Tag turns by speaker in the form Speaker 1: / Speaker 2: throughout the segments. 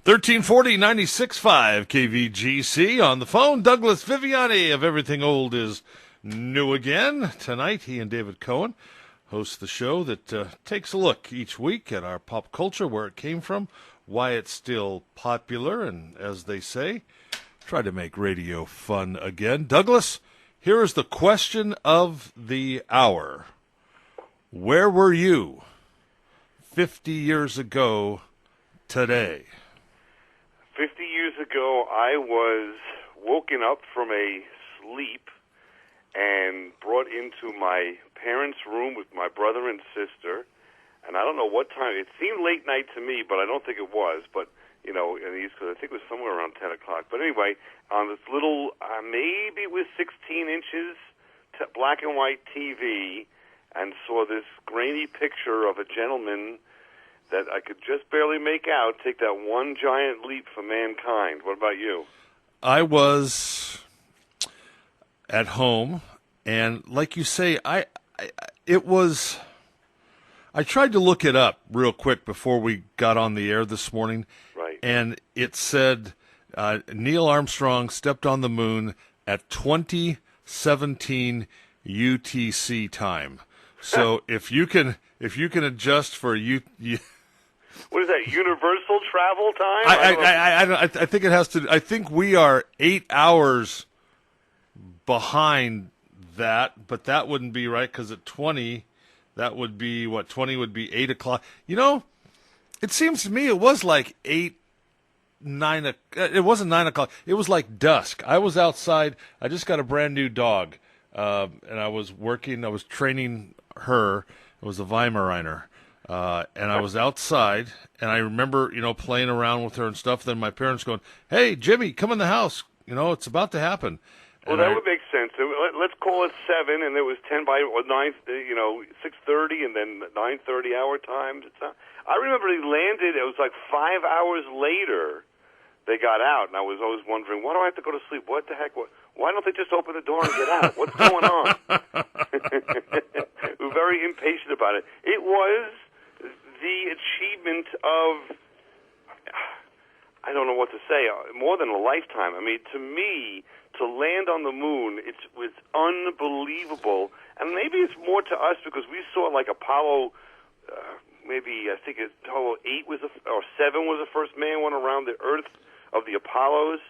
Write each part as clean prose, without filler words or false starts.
Speaker 1: 1340 96.5 KVGC. On the phone, Douglas Viviani of Everything Old is New Again. Tonight, he and David Cohen host the show that takes a look each week at our pop culture, where it came from, why it's still popular, and as they say, try to make radio fun again. Douglas, here is the question of the hour. Where were you 50 years ago today?
Speaker 2: 50 years ago, I was woken up from a sleep and brought into my parents' room with my brother and sister. And I don't know what time. It seemed late night to me, but I don't think it was. But, you know, in the East Coast, I think it was somewhere around 10 o'clock. But anyway, on this little, maybe it was 16 inches, black and white TV, and saw this grainy picture of a gentleman that I could just barely make out take that one giant leap for mankind. What about you?
Speaker 1: I was at home, and like you say, I tried to look it up real quick before we got on the air this morning,
Speaker 2: right?
Speaker 1: And it said Neil Armstrong stepped on the moon at 2017 UTC time. So if you can adjust for
Speaker 2: what is that, universal travel time?
Speaker 1: I think it has to. I think we are 8 hours behind that, but that wouldn't be right, because at 20, that would be what? 20 would be 8 o'clock. You know, it seems to me it was like 9. It wasn't 9 o'clock. It was like dusk. I was outside. I just got a brand new dog, and I was working. I was training her. It was a Weimaraner. And I was outside, and I remember, playing around with her and stuff. Then my parents going, "Hey, Jimmy, come in the house. It's about to happen."
Speaker 2: Well, that would make sense. Let's call it 7, and it was 10 by 9, 6:30, and then 9:30 our time. I remember he landed. It was like 5 hours later they got out, and I was always wondering, why do I have to go to sleep? What the heck? Why don't they just open the door and get out? What's going on? We were very impatient about it. It was the achievement of, I don't know what to say, more than a lifetime. I mean, to me, to land on the moon, it was unbelievable. And maybe it's more to us because we saw like Apollo, maybe I think Apollo 8 or 7 was the first man went around the Earth of the Apollos,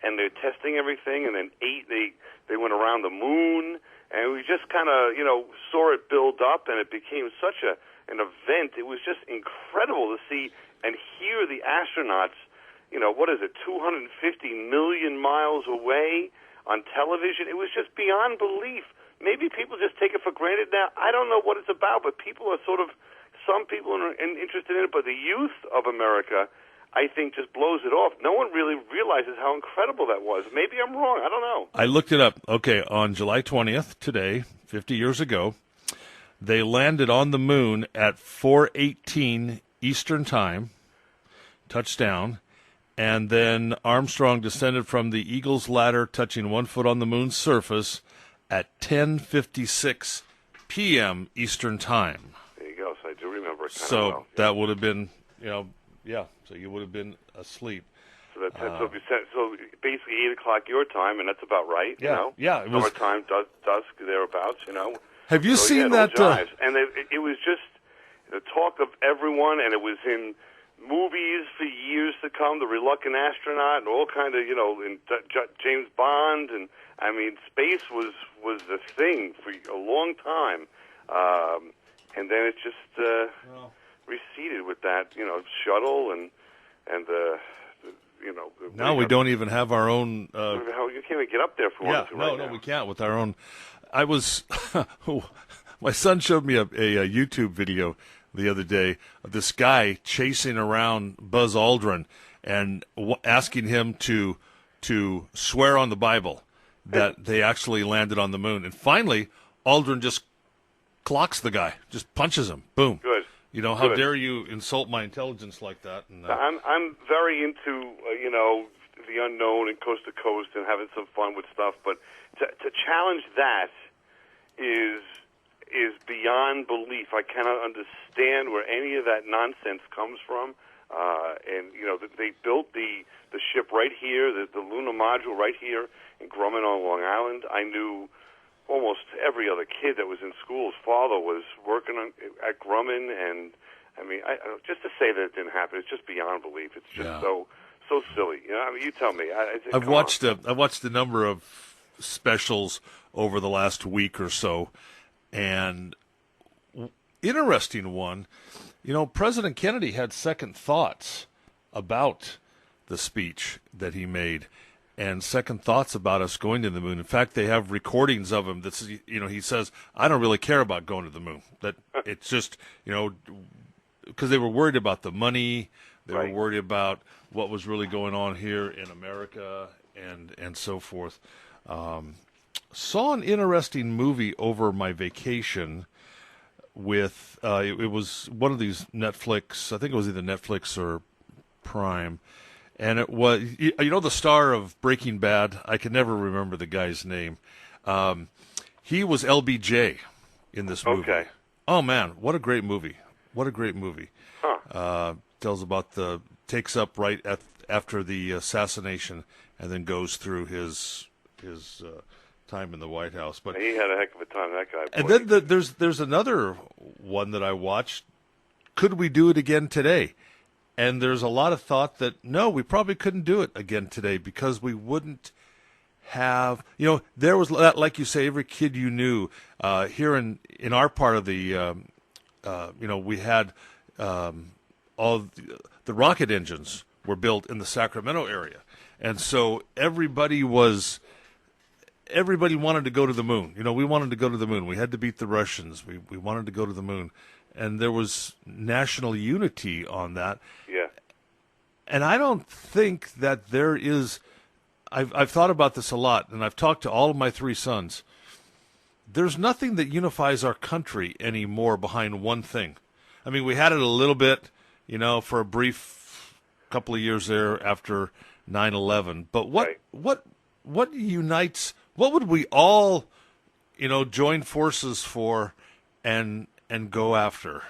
Speaker 2: and they're testing everything. And then 8, they went around the moon, and we just kind of, saw it build up, and it became such an event. It was just incredible to see and hear the astronauts, 250 million miles away on television. It was just beyond belief. Maybe people just take it for granted now. I don't know what it's about, but people are some people are interested in it, but the youth of America, I think, just blows it off. No one really realizes how incredible that was. Maybe I'm wrong. I don't know.
Speaker 1: I looked it up. Okay, on July 20th, today, 50 years ago, they landed on the moon at 4:18 Eastern Time, touchdown, and then Armstrong descended from the Eagle's ladder, touching 1 foot on the moon's surface at 10:56 p.m. Eastern Time.
Speaker 2: There you go. So I do remember it kind of well.
Speaker 1: That would have been, so you would have been asleep.
Speaker 2: So so basically 8 o'clock your time, and that's about right.
Speaker 1: Yeah, yeah. It was
Speaker 2: summertime, dusk, thereabouts.
Speaker 1: Have you seen that?
Speaker 2: And it was just the talk of everyone, and it was in movies for years to come. The Reluctant Astronaut, and all kind of, in James Bond, and I mean, space was the thing for a long time, and then it just receded with that, shuttle and the
Speaker 1: now we don't even have our own.
Speaker 2: You can't even get up there for one.
Speaker 1: No, we can't with our own. I was, my son showed me a YouTube video the other day of this guy chasing around Buzz Aldrin and asking him to swear on the Bible that they actually landed on the moon. And finally, Aldrin just clocks the guy, just punches him. Boom.
Speaker 2: Good.
Speaker 1: How dare you insult my intelligence like that? And,
Speaker 2: I'm very into, the unknown and coast to coast and having some fun with stuff, but to challenge that is beyond belief. I cannot understand where any of that nonsense comes from. And they built the ship right here, the lunar module right here in Grumman on Long Island. I knew almost every other kid that was in school. His father was working at Grumman, and I mean, just to say that it didn't happen, it's just beyond belief. It's just so silly. I mean, you tell me.
Speaker 1: I've watched a number of specials over the last week or so, and interesting one. President Kennedy had second thoughts about the speech that he made, and second thoughts about us going to the moon. In fact, they have recordings of him that says, he says, "I don't really care about going to the moon. That it's just, because they were worried about the money, they were worried about what was really going on here in America, and so forth." Saw an interesting movie over my vacation with it was one of these Netflix. I think it was either Netflix or Prime. And it was, the star of Breaking Bad. I can never remember the guy's name. He was LBJ in this movie.
Speaker 2: Okay.
Speaker 1: Oh man, what a great movie! What a great movie.
Speaker 2: Huh.
Speaker 1: Tells about takes up right after the assassination, and then goes through his time in the White House. But
Speaker 2: he had a heck of a time, that guy.
Speaker 1: And then there's another one that I watched. Could we do it again today? And there's a lot of thought that, no, we probably couldn't do it again today because we wouldn't have, there was, like you say, every kid you knew here in our part of the, we had all the rocket engines were built in the Sacramento area. And so everybody wanted to go to the moon. We wanted to go to the moon. We had to beat the Russians. We wanted to go to the moon. And there was national unity on that.
Speaker 2: Yeah.
Speaker 1: And I don't think that there is. I've thought about this a lot, and I've talked to all of my three sons. There's nothing that unifies our country anymore behind one thing. I mean, we had it a little bit, for a brief couple of years there after 9/11. But what unites? What would we all, join forces for, and go after?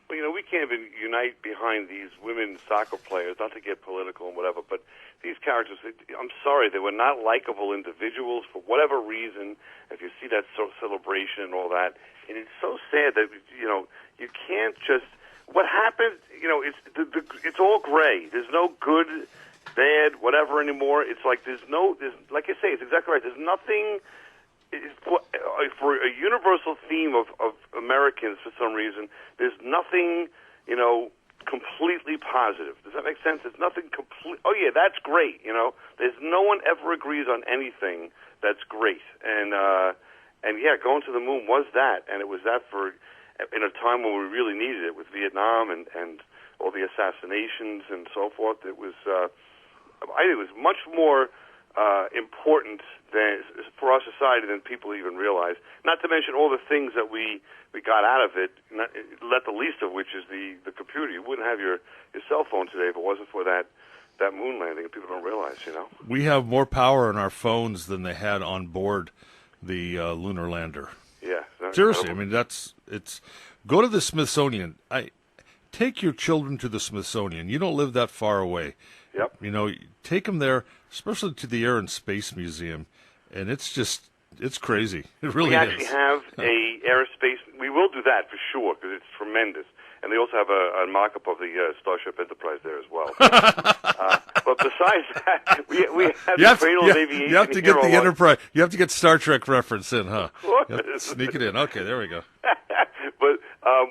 Speaker 2: Well, we can't even unite behind these women soccer players, not to get political and whatever, but these characters, I'm sorry, they were not likable individuals for whatever reason. If you see that celebration and all that, and it's so sad that, you can't just, what happened, it's all gray. There's no good, bad, whatever anymore. It's like like I say, it's exactly right. There's nothing. For a universal theme of Americans, for some reason, there's nothing, completely positive. Does that make sense? There's nothing complete. Oh yeah, that's great. There's no one ever agrees on anything that's great. And yeah, going to the moon was that, and it was that in a time when we really needed it with Vietnam and all the assassinations and so forth. It was, I think, it was much more important for our society than people even realize. Not to mention all the things that we got out of it, not the least of which is the computer. You wouldn't have your cell phone today if it wasn't for that moon landing. People don't realize,
Speaker 1: We have more power in our phones than they had on board the lunar lander.
Speaker 2: Yeah.
Speaker 1: Seriously, I mean, it's go to the Smithsonian. Take your children to the Smithsonian. You don't live that far away.
Speaker 2: Yep.
Speaker 1: Take them there, especially to the Air and Space Museum, and it's crazy. It really is.
Speaker 2: We actually have a aerospace. We will do that for sure because it's tremendous, and they also have a mock-up of the Starship Enterprise there as well. But besides that, we have the Cradle of Aviation.
Speaker 1: You have to get the Enterprise. You have to get Star Trek reference in, huh? Sneak it in. Okay, there we go.
Speaker 2: But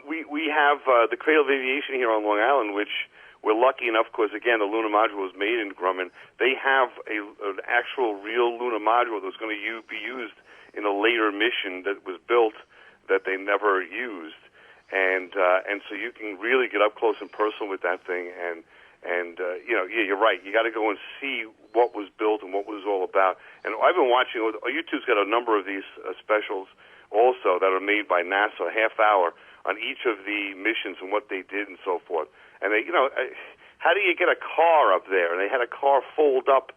Speaker 2: we have the Cradle of Aviation here on Long Island, which. We're lucky enough, because, again, the lunar module was made in Grumman. They have an actual real lunar module that was going to be used in a later mission that was built that they never used. And so you can really get up close and personal with that thing. And you're right. You got to go and see what was built and what it was all about. And I've been watching, YouTube's got a number of these specials also that are made by NASA, half hour, on each of the missions and what they did and so forth. And they, how do you get a car up there? And they had a car fold up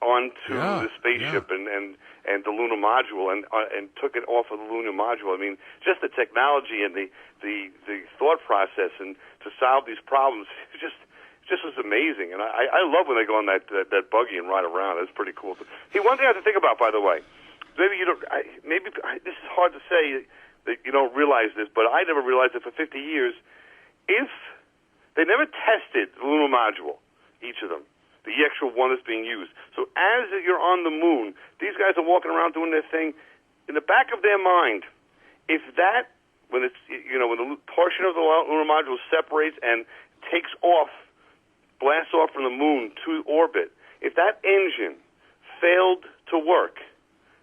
Speaker 2: onto the spaceship and the lunar module and took it off of the lunar module. I mean, just the technology and the thought process and to solve these problems, just was amazing. And I love when they go on that buggy and ride around. That's pretty cool. Hey, one thing I have to think about, by the way, maybe you don't. This is hard to say that you don't realize this, but I never realized it for 50 years. If they never tested the lunar module, each of them, the actual one that's being used. So as you're on the moon, these guys are walking around doing their thing. In the back of their mind, if that, when it's, when the portion of the lunar module separates and takes off, blasts off from the moon to orbit, if that engine failed to work,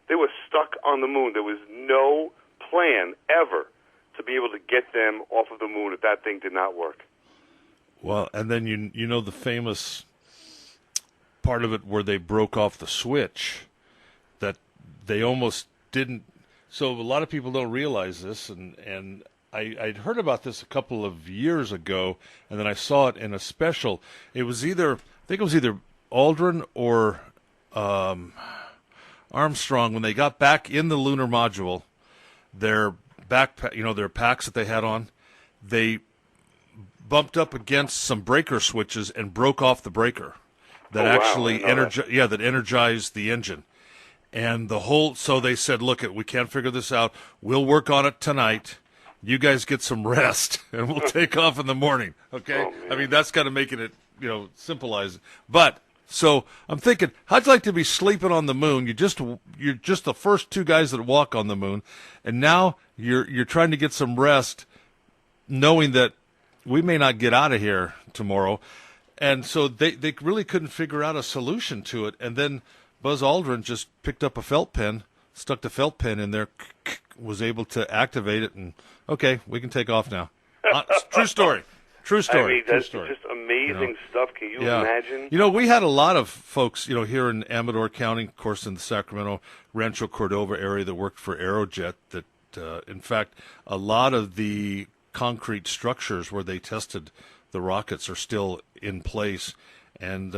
Speaker 2: they were stuck on the moon. There was no plan ever to be able to get them off of the moon if that thing did not work.
Speaker 1: Well, and then you know the famous part of it where they broke off the switch, that they almost didn't. So a lot of people don't realize this, and I'd heard about this a couple of years ago, and then I saw it in a special. It was either Aldrin or Armstrong, when they got back in the lunar module, their backpack, their packs that they had on, they bumped up against some breaker switches and broke off the breaker that that energized the engine. And so they said, look, we can't figure this out. We'll work on it tonight. You guys get some rest, and we'll take off in the morning. Okay? I mean, that's kind of making it, symbolize it. But so I'm thinking, how'd you like to be sleeping on the moon? You're just the first two guys that walk on the moon, and now you're trying to get some rest, knowing that we may not get out of here tomorrow. And so they really couldn't figure out a solution to it. And then Buzz Aldrin just picked up a felt pen, stuck the felt pen in there, was able to activate it, and okay, we can take off now. True story. True story.
Speaker 2: I mean, that's
Speaker 1: story.
Speaker 2: Just amazing stuff. Can you imagine?
Speaker 1: We had a lot of folks, here in Amador County, of course, in the Sacramento, Rancho Cordova area that worked for Aerojet. That, in fact, a lot of the concrete structures where they tested the rockets are still in place, and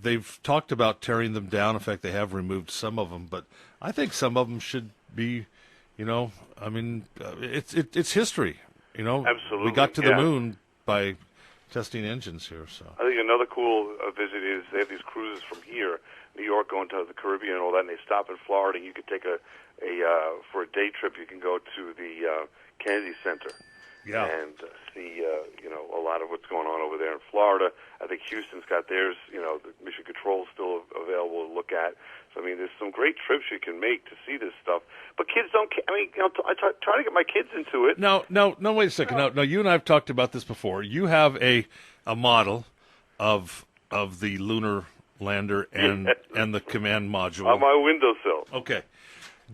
Speaker 1: they've talked about tearing them down. In fact, they have removed some of them, but I think some of them should be, it's history.
Speaker 2: Absolutely.
Speaker 1: We got to the moon by testing engines here. So
Speaker 2: I think another cool visit is they have these cruises from here, New York, going to the Caribbean and all that, and they stop in Florida. You could take for a day trip, you can go to the Kennedy Center. Yeah. And see, a lot of what's going on over there in Florida. I think Houston's got theirs. The Mission Control is still available to look at. So, I mean, there's some great trips you can make to see this stuff. But kids don't. I try to get my kids into it.
Speaker 1: No. Wait a second. No. You and I have talked about this before. You have a model of the lunar lander and the command module
Speaker 2: on my windowsill.
Speaker 1: Okay.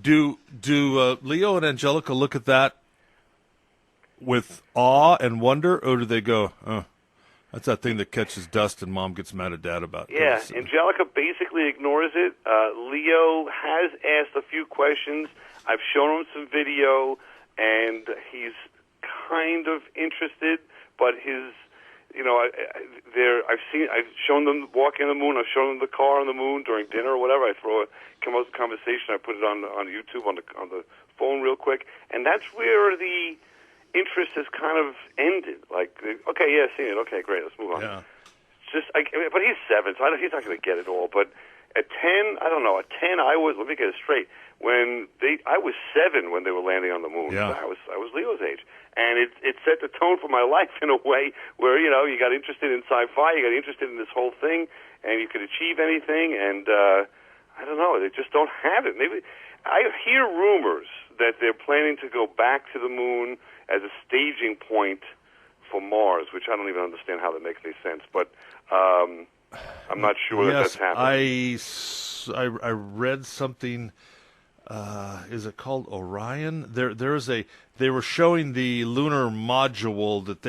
Speaker 1: Do Leo and Angelica look at that with awe and wonder, or do they go, oh, that's that thing that catches dust and Mom gets mad at Dad about?
Speaker 2: Yeah, Angelica basically ignores it. Leo has asked a few questions. I've shown him some video, and he's kind of interested, but his, I've shown them walking on the moon. I've shown them the car on the moon during dinner or whatever. I throw a conversation. I put it on YouTube on the phone real quick, and that's where the interest has kind of ended. Like, okay, yeah, seen it. Okay, great, let's move on.
Speaker 1: Yeah.
Speaker 2: But he's 7, so he's not going to get it all. But at 10, I don't know. At 10, let me get it straight. I was 7 when they were landing on the moon.
Speaker 1: Yeah.
Speaker 2: I was Leo's age, and it set the tone for my life in a way where you got interested in sci-fi, you got interested in this whole thing, and you could achieve anything. And I don't know, they just don't have it. Maybe I hear rumors that they're planning to go back to the moon as a staging point for Mars, which I don't even understand how that makes any sense. But I'm not sure that that's happening.
Speaker 1: I read something. Is it called Orion? They were showing the lunar module that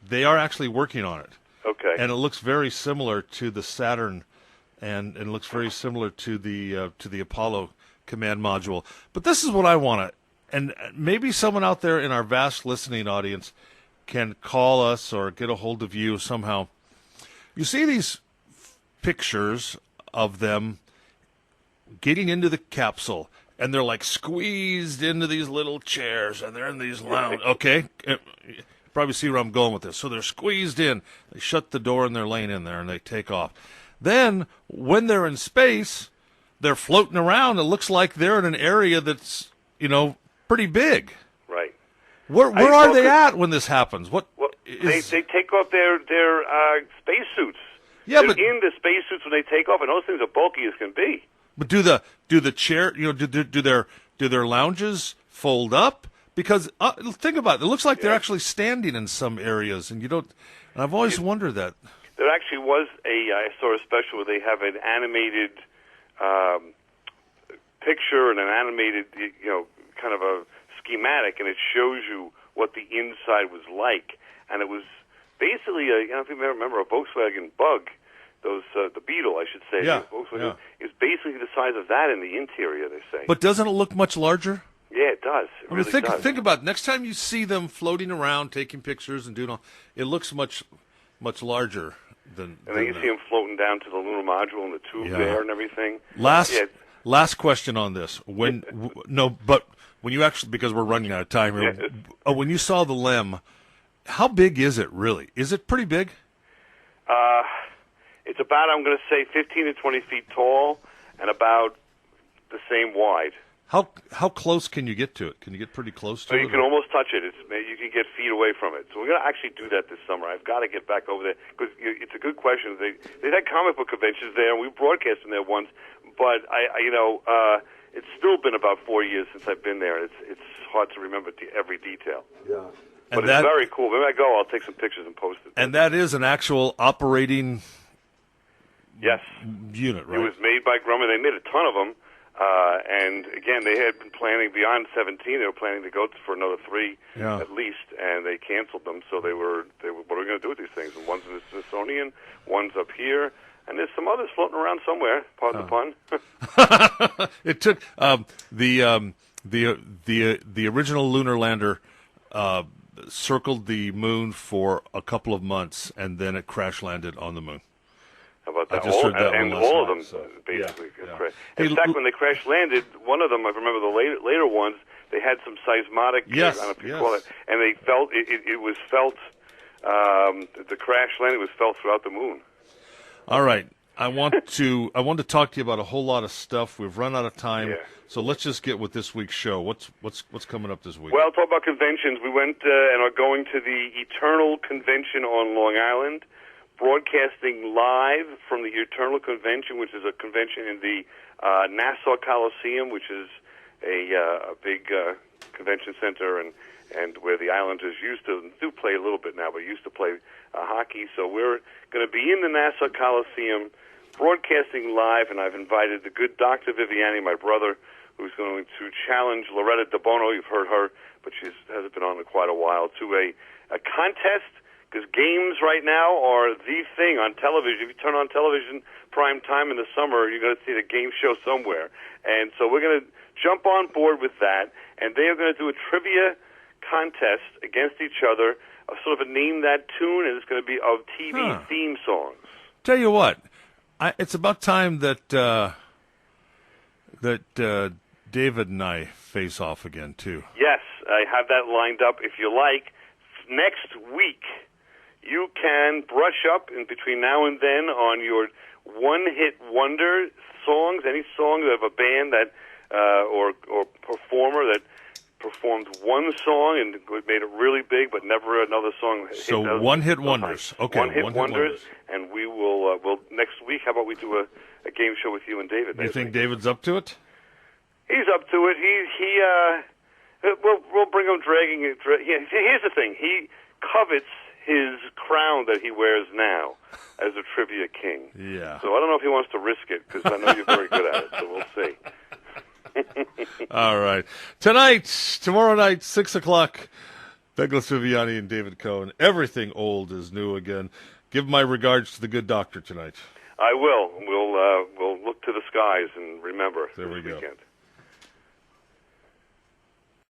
Speaker 1: they are actually working on it.
Speaker 2: Okay.
Speaker 1: And it looks very similar to the Saturn, and it looks very similar to the Apollo command module. But this is what I want to. And maybe someone out there in our vast listening audience can call us or get a hold of you somehow. You see these pictures of them getting into the capsule, and they're like squeezed into these little chairs, and they're in these lounge. Okay, probably see where I'm going with this. So they're squeezed in. They shut the door and they're laying in there and they take off. Then when they're in space, they're floating around. It looks like they're in an area that's, pretty big.
Speaker 2: Right.
Speaker 1: Where are they at when this happens?
Speaker 2: They take off their spacesuits.
Speaker 1: Yeah,
Speaker 2: they're
Speaker 1: but
Speaker 2: in the spacesuits when they take off, and those things are bulky as can be.
Speaker 1: But do the chair, do their lounges fold up? Because think about it. It looks like they're actually standing in some areas, and you don't. And I've always wondered that.
Speaker 2: There actually was I saw a special where they have an animated picture and an animated, kind of a schematic, and it shows you what the inside was like. And it was basically, if you remember, a Volkswagen Bug, the Beetle, I should say.
Speaker 1: Yeah,
Speaker 2: Volkswagen is basically the size of that in the interior, they say.
Speaker 1: But doesn't it look much larger?
Speaker 2: Yeah, it does. It really does.
Speaker 1: Think about it. Next time you see them floating around, taking pictures and doing all, it looks much larger than.
Speaker 2: And then you see them floating down to the lunar module and the tube there and everything.
Speaker 1: Last question on this. But when you actually, because we're running out of time here, when you saw the LEM, how big is it really? Is it pretty big?
Speaker 2: It's about, I'm going to say, 15 to 20 feet tall and about the same wide.
Speaker 1: How close can you get to it? Can you get pretty close to it?
Speaker 2: You can almost touch it. You can get feet away from it. So we're going to actually do that this summer. I've got to get back over there because it's a good question. They've had comic book conventions there, and we broadcast them there once. But it's still been about 4 years since I've been there. It's hard to remember every detail.
Speaker 1: Yeah.
Speaker 2: But it's very cool. When I go, I'll take some pictures and post it.
Speaker 1: And that is an actual operating unit, right?
Speaker 2: It was made by Grumman. They made a ton of them. And again, they had been planning beyond 17. They were planning to go for another 3 at least, and they canceled them. So they were what are we going to do with these things? And one's in the Smithsonian, one's up here, and there's some others floating around somewhere. Pardon the pun.
Speaker 1: It took the original lunar lander circled the moon for a couple of months, and then it crash landed on the moon.
Speaker 2: How about that?
Speaker 1: I just heard that
Speaker 2: and
Speaker 1: one
Speaker 2: all of them,
Speaker 1: last night,
Speaker 2: basically.
Speaker 1: Yeah.
Speaker 2: In fact, when they crash landed, one of them, I remember the later ones, they had some seismotic, I don't know if you call it, and they felt, it was felt, the crash landing was felt throughout the moon.
Speaker 1: All right. I want to talk to you about a whole lot of stuff. We've run out of time, so let's just get with this week's show. What's coming up this week?
Speaker 2: Well, talk about conventions. We went and are going to the Eternal Convention on Long Island, broadcasting live from the Eternal Convention, which is a convention in the Nassau Coliseum, which is a big convention center and where the Islanders used to do play a little bit now, but used to play hockey. So we're going to be in the Nassau Coliseum broadcasting live, and I've invited the good Dr. Viviani, my brother, who's going to challenge Loretta DeBono. You've heard her, but she hasn't been on in quite a while, to a contest, because games right now are the thing on television. If you turn on television prime time in the summer, you're going to see the game show somewhere. And so we're going to jump on board with that, and they are going to do a trivia contest against each other, sort of a name that tune, and it's going to be of TV theme songs.
Speaker 1: Tell you what, it's about time that David and I face off again, too.
Speaker 2: Yes, I have that lined up. If you like, next week, you can brush up in between now and then on your one-hit wonder songs, any song of a band that or performer that performed one song and made it really big, but never another song.
Speaker 1: So one-hit wonders. Okay,
Speaker 2: one-hit wonders. And we will. Next week, how about we do a game show with you and David?
Speaker 1: You think David's up to it?
Speaker 2: He's up to it. We'll bring him dragging it. Here's the thing. He covets his crown that he wears now as a trivia king.
Speaker 1: Yeah.
Speaker 2: So I don't know if he wants to risk it, because I know you're very good at it, so we'll see.
Speaker 1: All right. Tomorrow night, 6 o'clock, Douglas Viviani and David Cohen. Everything old is new again. Give my regards to the good doctor tonight.
Speaker 2: I will. We'll look to the skies and remember
Speaker 1: there we
Speaker 2: this
Speaker 1: go.
Speaker 2: weekend.